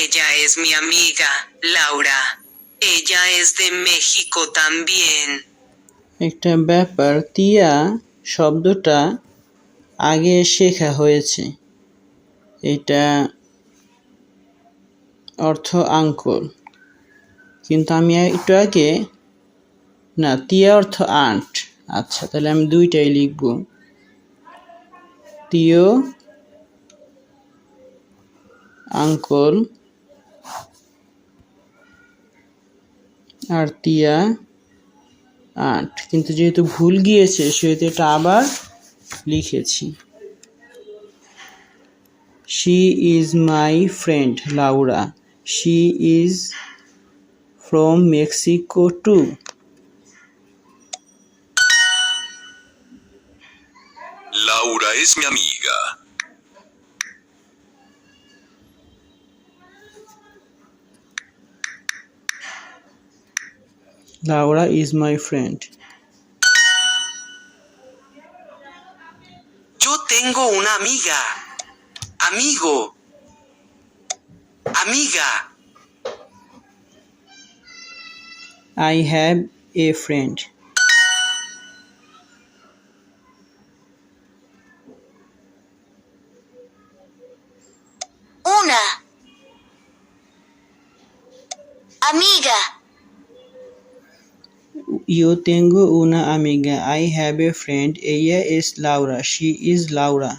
Ella es mi amiga, Laura. Ella es de México también. একটা ব্যাপার, তিয়া শব্দটা আগে শেখা হয়েছে। এটা অর্থ আঙ্কল, কিন্তু আমি একটু আগে না, তিয়া অর্থ আন্ট। আচ্ছা, তাহলে আমি দুইটাই লিখব, তিও আঙ্কল আর তিয়া আন্ট। কিন্তু যেহেতু ভুল গিয়েছে সেহেতু এটা আবার লিখেছি। She is my friend Laura. She is from Mexico too. Laura es mi amiga. Laura is my friend. Yo tengo una amiga. Amigo. Amiga. I have a friend. Una amiga. Yo tengo una amiga. I have a friend. Ella es Laura. She is Laura.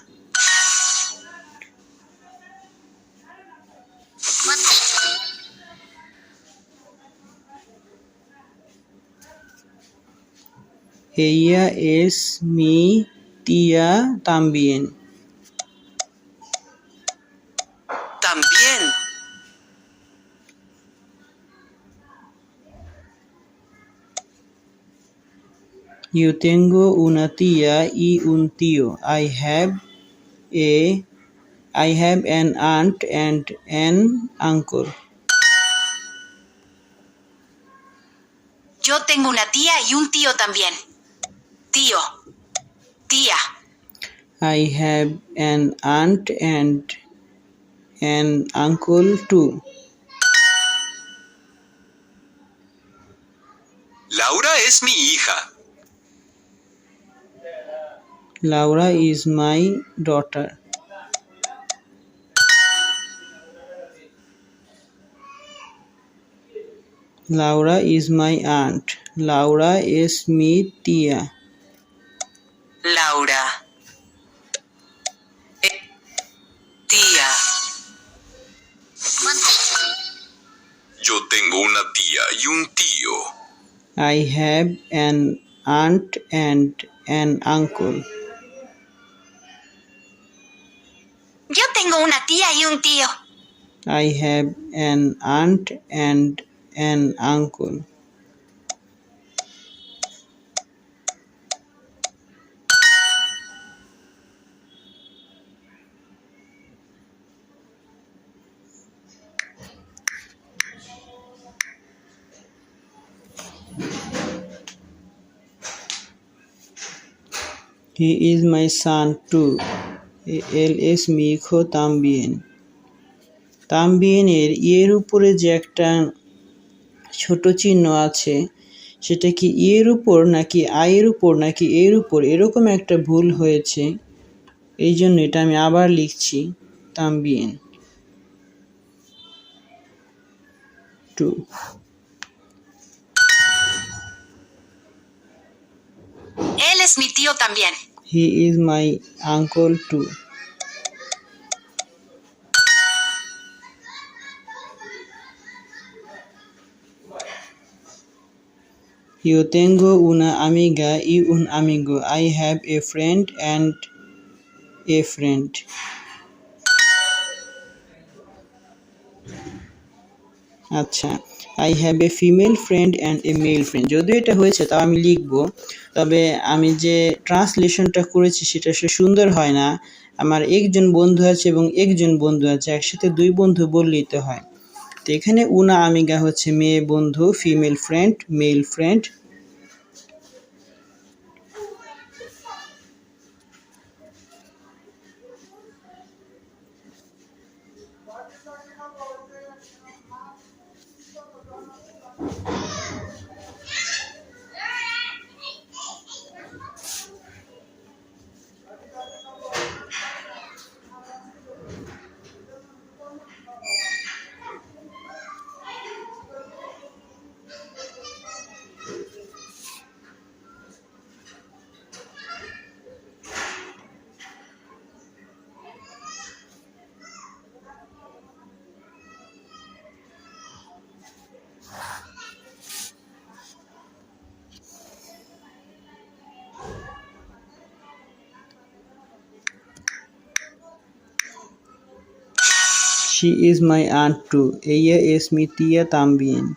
Ella es mi tía también. También. Yo tengo una tía y un tío. I have an aunt and an uncle. Yo tengo una tía y un tío también. Tío. Tía. I have an aunt and an uncle too. Laura es mi hija. Laura is my daughter. Laura is my aunt. Laura es mi tía. Laura. Tía. Yo tengo una tía y un tío. I have an aunt and an uncle. Yo tengo una tía y un tío. I have an aunt and an uncle. He is my son too. Él es mi hijo también. তামবিয়েনের এর উপরে যে একটা ছোট চিহ্ন আছে, সেটা কি এর উপর নাকি আয়ের উপর নাকি এর উপর, এরকম একটা ভুল হয়েছে। এই জন্য এটা আমি আবার লিখছি, তামবিয়েন two. Él es mi tío también. He is my uncle too. Yo tengo una amiga y un amigo. I have a friend and a friend. আচ্ছা, I have a female friend and a male friend. যদিও এটা হয়েছে তাও আমি লিখব, তবে আমি যে ট্রান্সলেশনটা করেছি সেটা সে সুন্দর হয় না। আমার একজন বন্ধু আছে এবং একজন বন্ধু আছে, একসাথে দুই বন্ধু বললেই তো হয়। তো এখানে উনা আমিগা হচ্ছে মেয়ে বন্ধু, female friend, male friend. She is my aunt too. Ella es mi tía también.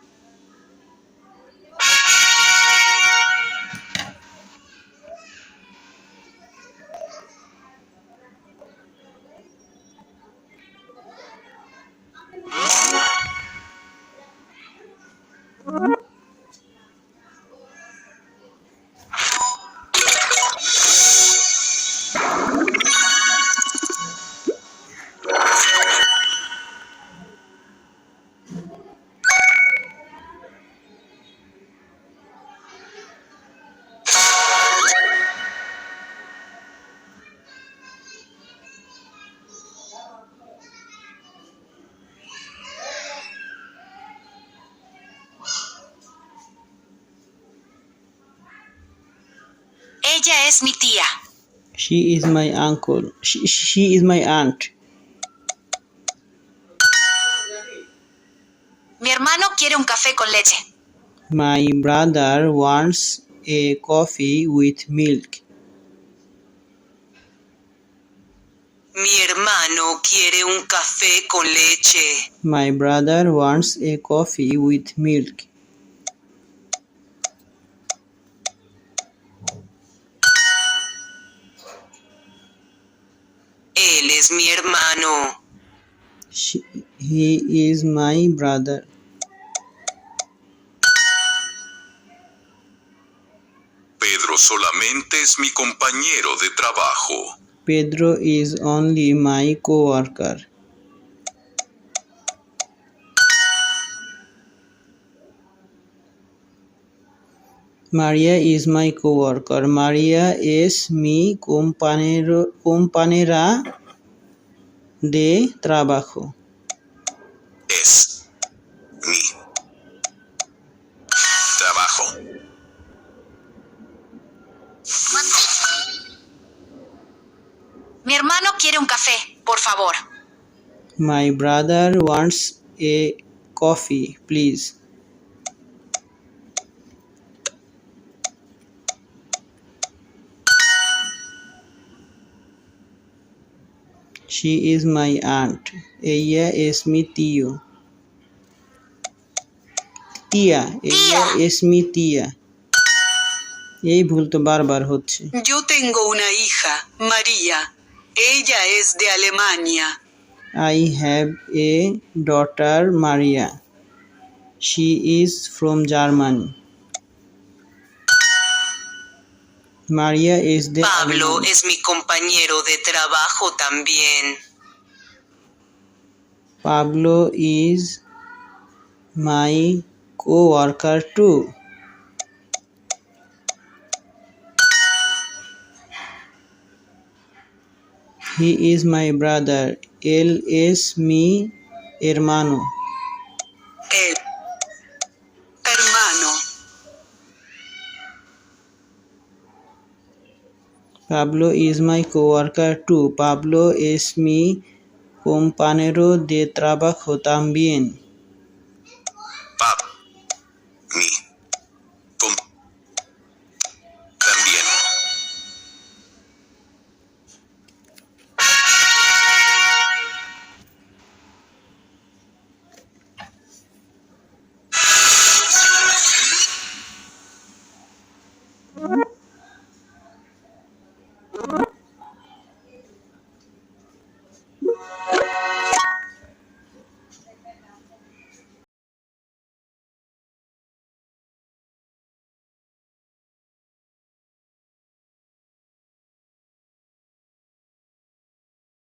Ella es mi tía. She is my uncle. She is my aunt. Mi hermano quiere un café con leche. My brother wants a coffee with milk. Mi hermano quiere un café con leche. My brother wants a coffee with milk. Él es mi hermano. He is my brother. Pedro solamente es mi compañero de trabajo. Pedro is only my co-worker. María is my co-worker. María es mi compañera de trabajo. Es mi trabajo. Mi hermano quiere un café, por favor. My brother wants a coffee, please. She is my aunt. Ella es mi tío. Tía. Ella es mi tía. এই ভুল তো বারবার হচ্ছে। Yo tengo una hija, María. Ella es de Alemania. I have a daughter, Maria. She is from Germany. Maria is de Pablo Alemania. es mi compañero de trabajo también. Pablo is my co-worker too. He is my brother. Él es mi hermano. El hermano. Pablo is my co-worker too. Pablo es mi compañero de trabajo también.